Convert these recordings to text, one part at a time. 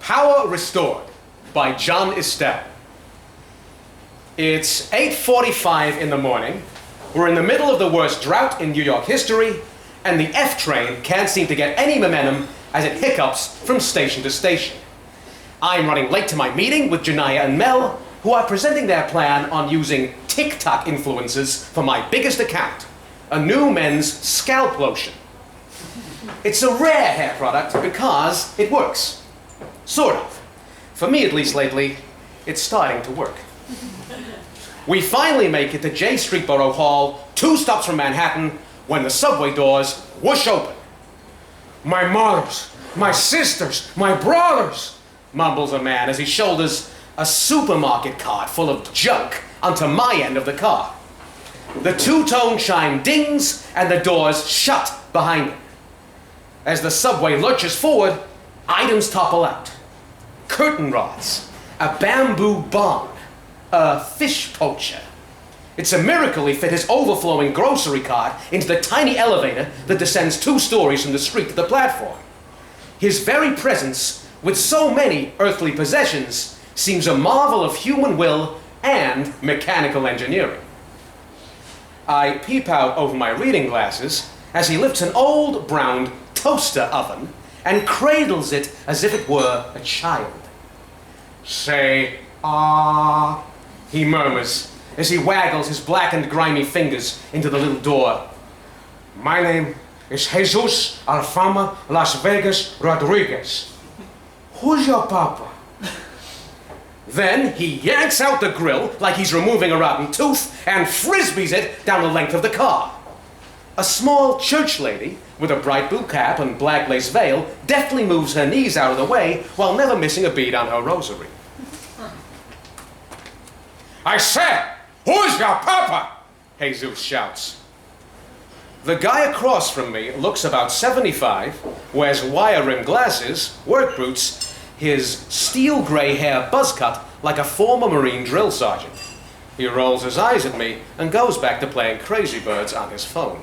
Power Restored by John Istel. It's 8:45 in the morning. We're in the middle of the worst drought in New York history, and the F train can't seem to get any momentum as it hiccups from station to station. I'm running late to my meeting with Janaya and Mel, who are presenting their plan on using TikTok influencers for my biggest account, a new men's scalp lotion. It's a rare hair product because it works. Sort of. For me, at least lately, it's starting to work. We finally make it to J Street Borough Hall, 2 stops from Manhattan, when the subway doors whoosh open. "My mothers, my sisters, my brothers," mumbles a man as he shoulders a supermarket cart full of junk onto my end of the car. The 2-tone chime dings and the doors shut behind him. As the subway lurches forward, items topple out. Curtain rods, a bamboo barn, a fish poacher. It's a miracle he fit his overflowing grocery cart into the tiny elevator that descends 2 stories from the street to the platform. His very presence, with so many earthly possessions, seems a marvel of human will and mechanical engineering. I peep out over my reading glasses as he lifts an old brown toaster oven and cradles it as if it were a child. "Say, ah," he murmurs as he waggles his blackened, grimy fingers into the little door. "My name is Jesus Alfama Las Vegas Rodriguez. Who's your papa?" Then he yanks out the grill like he's removing a rotten tooth and frisbees it down the length of the car. A small church lady with a bright blue cap and black lace veil deftly moves her knees out of the way while never missing a bead on her rosary. "I said, who's your papa?" Jesus shouts. The guy across from me looks about 75, wears wire-rimmed glasses, work boots, his steel gray hair buzz cut like a former Marine drill sergeant. He rolls his eyes at me and goes back to playing Crazy Birds on his phone.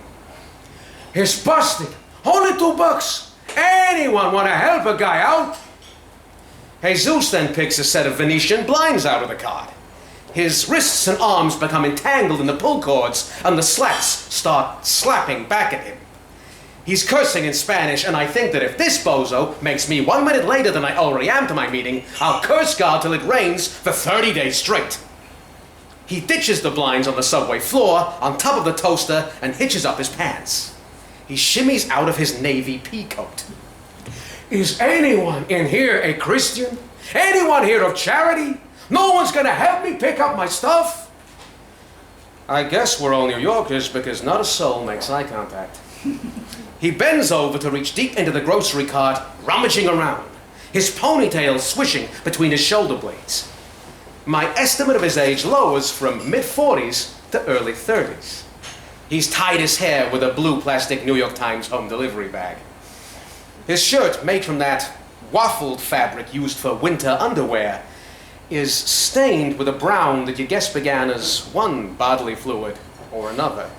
"It's busted. Only $2. Anyone want to help a guy out?" Jesus then picks a set of Venetian blinds out of the cart. His wrists and arms become entangled in the pull cords, and the slats start slapping back at him. He's cursing in Spanish, and I think that if this bozo makes me 1 minute later than I already am to my meeting, I'll curse God till it rains for 30 days straight. He ditches the blinds on the subway floor on top of the toaster and hitches up his pants. He shimmies out of his navy pea coat. "Is anyone in here a Christian? Anyone here of charity? No one's gonna help me pick up my stuff?" I guess we're all New Yorkers because not a soul makes eye contact. He bends over to reach deep into the grocery cart, rummaging around, his ponytail swishing between his shoulder blades. My estimate of his age lowers from mid-40s to early 30s. He's tied his hair with a blue plastic New York Times home delivery bag. His shirt, made from that waffled fabric used for winter underwear, is stained with a brown that you guess began as one bodily fluid or another.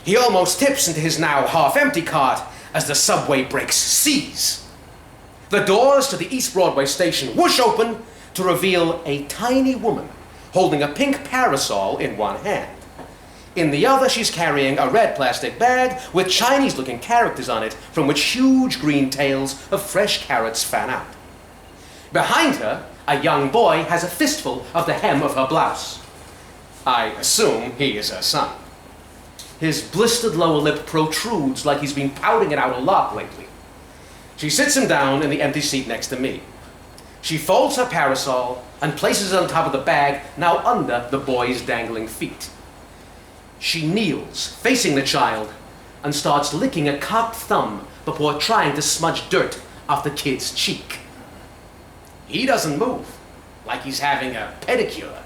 He almost tips into his now half-empty cart as the subway brakes seize. The doors to the East Broadway station whoosh open to reveal a tiny woman holding a pink parasol in one hand. In the other, she's carrying a red plastic bag with Chinese-looking characters on it from which huge green tails of fresh carrots fan out. Behind her, a young boy has a fistful of the hem of her blouse. I assume he is her son. His blistered lower lip protrudes like he's been pouting it out a lot lately. She sits him down in the empty seat next to me. She folds her parasol and places it on top of the bag now under the boy's dangling feet. She kneels, facing the child, and starts licking a cocked thumb before trying to smudge dirt off the kid's cheek. He doesn't move, like he's having a pedicure.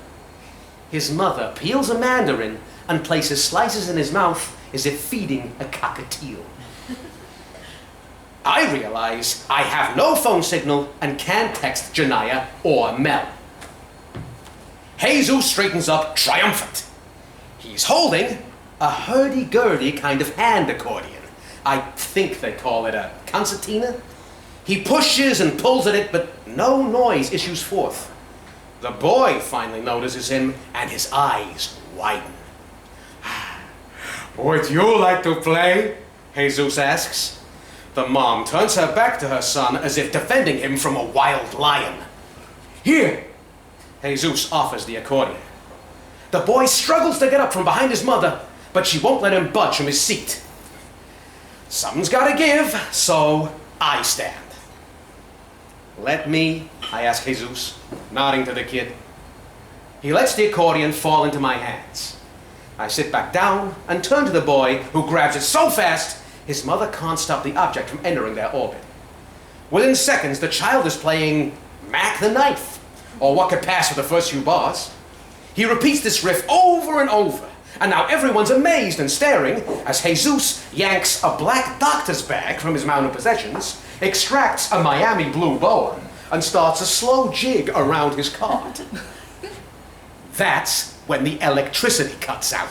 His mother peels a mandarin and places slices in his mouth as if feeding a cockatiel. I realize I have no phone signal and can't text Janaya or Mel. Jesus straightens up triumphant. He's holding a hurdy-gurdy kind of hand accordion. I think they call it a concertina. He pushes and pulls at it, but no noise issues forth. The boy finally notices him, and his eyes widen. "Would you like to play?" Jesus asks. The mom turns her back to her son as if defending him from a wild lion. "Here!" Jesus offers the accordion. The boy struggles to get up from behind his mother, but she won't let him budge from his seat. Something's gotta give, so I stand. "Let me," I ask Jesus, nodding to the kid. He lets the accordion fall into my hands. I sit back down and turn to the boy, who grabs it so fast, his mother can't stop the object from entering their orbit. Within seconds, the child is playing Mac the Knife, or what could pass for the first few bars. He repeats this riff over and over, and now everyone's amazed and staring as Jesus yanks a black doctor's bag from his mound of possessions, extracts a Miami blue boa, and starts a slow jig around his cart. That's when the electricity cuts out.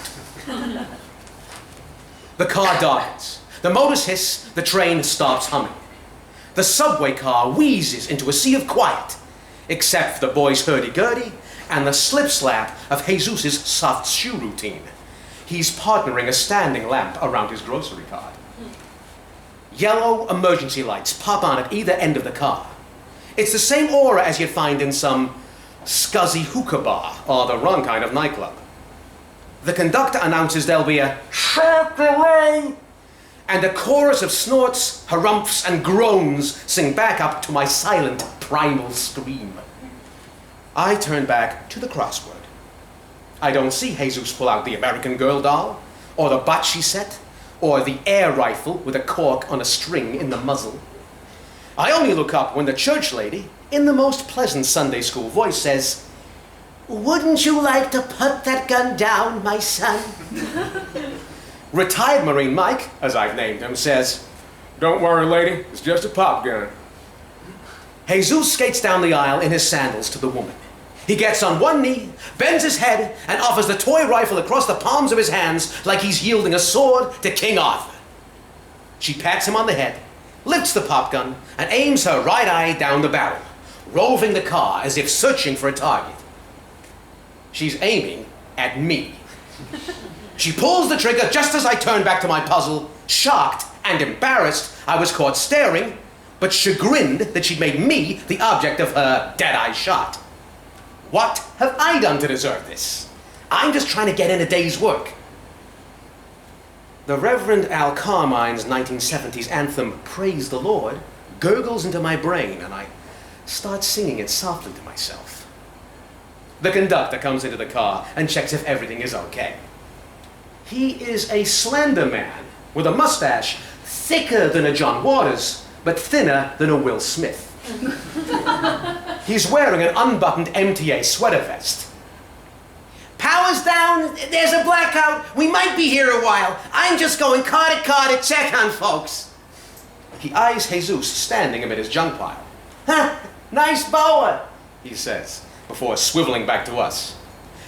The car darkens. The motors hiss. The train stops humming. The subway car wheezes into a sea of quiet, except for the boy's hurdy-gurdy and the slip-slap of Jesus' soft shoe routine. He's partnering a standing lamp around his grocery cart. Yellow emergency lights pop on at either end of the car. It's the same aura as you'd find in some scuzzy hookah bar or the wrong kind of nightclub. The conductor announces there'll be a short delay, and a chorus of snorts, harumphs, and groans sing back up to my silent primal scream. I turn back to the crossword. I don't see Jesus pull out the American Girl doll, or the bocce set, or the air rifle with a cork on a string in the muzzle. I only look up when the church lady, in the most pleasant Sunday school voice, says, "Wouldn't you like to put that gun down, my son?" Retired Marine Mike, as I've named him, says, "Don't worry, lady, it's just a pop gun." Jesus skates down the aisle in his sandals to the woman. He gets on one knee, bends his head, and offers the toy rifle across the palms of his hands like he's yielding a sword to King Arthur. She pats him on the head, lifts the pop gun, and aims her right eye down the barrel, roving the car as if searching for a target. She's aiming at me. She pulls the trigger just as I turn back to my puzzle, shocked and embarrassed I was caught staring, but chagrined that she'd made me the object of her dead-eye shot. What have I done to deserve this? I'm just trying to get in a day's work. The Reverend Al Carmine's 1970s anthem, "Praise the Lord," gurgles into my brain, and I start singing it softly to myself. The conductor comes into the car and checks if everything is okay. He is a slender man with a mustache thicker than a John Waters, but thinner than a Will Smith. He's wearing an unbuttoned MTA sweater vest. "Power's down, there's a blackout, we might be here a while. I'm just going car to car to check on folks." He eyes Jesus standing amid his junk pile. "Huh, nice boa," he says, before swiveling back to us.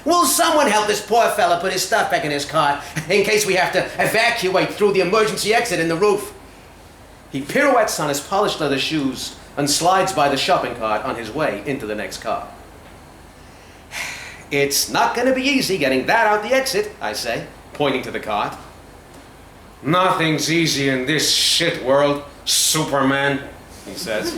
"Will someone help this poor fella put his stuff back in his car in case we have to evacuate through the emergency exit in the roof?" He pirouettes on his polished leather shoes and slides by the shopping cart on his way into the next car. "It's not going to be easy getting that out the exit," I say, pointing to the cart. "Nothing's easy in this shit world, Superman," he says.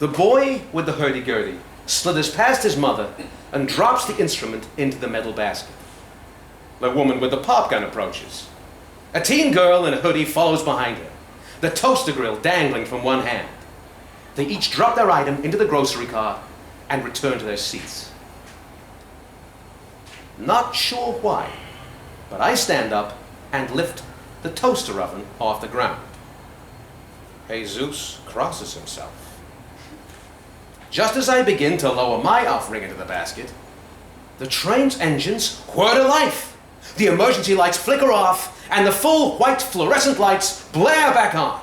The boy with the hurdy-gurdy slithers past his mother and drops the instrument into the metal basket. The woman with the pop gun approaches. A teen girl in a hoodie follows behind her, the toaster grill dangling from one hand. They each drop their item into the grocery cart and return to their seats. Not sure why, but I stand up and lift the toaster oven off the ground. Jesus crosses himself. Just as I begin to lower my offering into the basket, the train's engines whir to life. The emergency lights flicker off, and the full white fluorescent lights blare back on.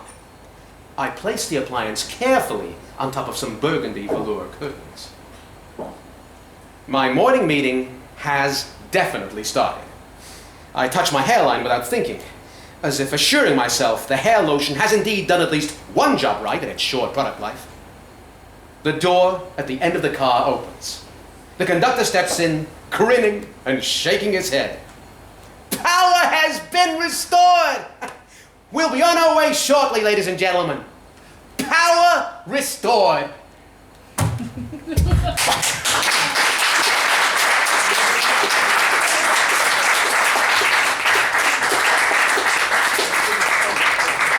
I place the appliance carefully on top of some burgundy velour curtains. My morning meeting has definitely started. I touch my hairline without thinking. as if assuring myself the hair lotion has indeed done at least one job right in its short product life. The door at the end of the car opens. The conductor steps in, grinning and shaking his head. Power has been restored! We'll be on our way shortly, ladies and gentlemen. Power restored!